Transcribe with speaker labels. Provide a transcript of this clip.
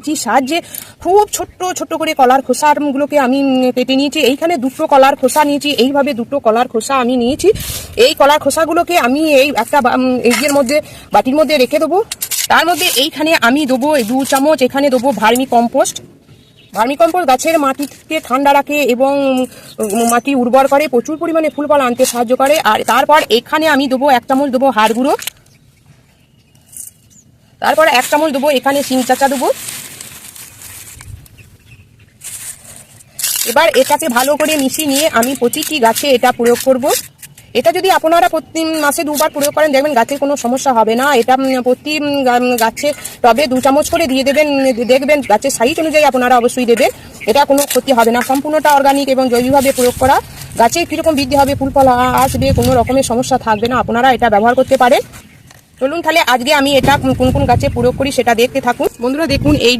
Speaker 1: কাঁচির সাহায্যে খুব ছোট্ট ছোট্ট করে কলার খোসাগুলোকে আমি কেটে নিয়েছি। এইখানে দুটো কলার খোসা নিয়েছি, এইভাবে দুটো কলার খোসা আমি নিয়েছি। এই কলার খোসাগুলোকে আমি এই একটা এর মধ্যে বাটির মধ্যে রেখে দেবো। তার মধ্যে এইখানে আমি দেবো 2 চামচ, এখানে দেবো ভার্মি কম্পোস্ট। গাছের মাটিকে ঠান্ডা রাখে এবং মাটি উর্বর করে, প্রচুর পরিমাণে ফুল ফল আনতে সাহায্য করে। আর তারপর এখানে আমি দেবো 1 চামচ দেবো হাড় গুঁড়ো, তারপর 1 চামচ দেবো এখানে শিং চাচা দেবো। এবার এটাকে ভালো করে মিশিয়ে নিয়ে আমি প্রতিটি গাছে এটা প্রয়োগ করব। এটা যদি আপনারা প্রতি মাসে 2 বার প্রয়োগ করেন দেখবেন গাছের কোনো সমস্যা হবে না। এটা প্রতি গাছে টবে 2 চামচ করে দিয়ে দেবেন, দেখবেন গাছের সাইজ অনুযায়ী আপনারা অবশ্যই দেবেন, এটা কোনো ক্ষতি হবে না। সম্পূর্ণটা অর্গানিক এবং জৈবিকভাবে প্রয়োগ করা, গাছে কীরকম বৃদ্ধি হবে, ফুল ফল আসবে, কোনো রকমের সমস্যা থাকবে না। আপনারা এটা ব্যবহার করতে পারেন। চলুন তাহলে আজকে আমি এটা কোন কোন গাছে প্রয়োগ করি সেটা দেখতে থাকুন। বন্ধুরা দেখুন, এই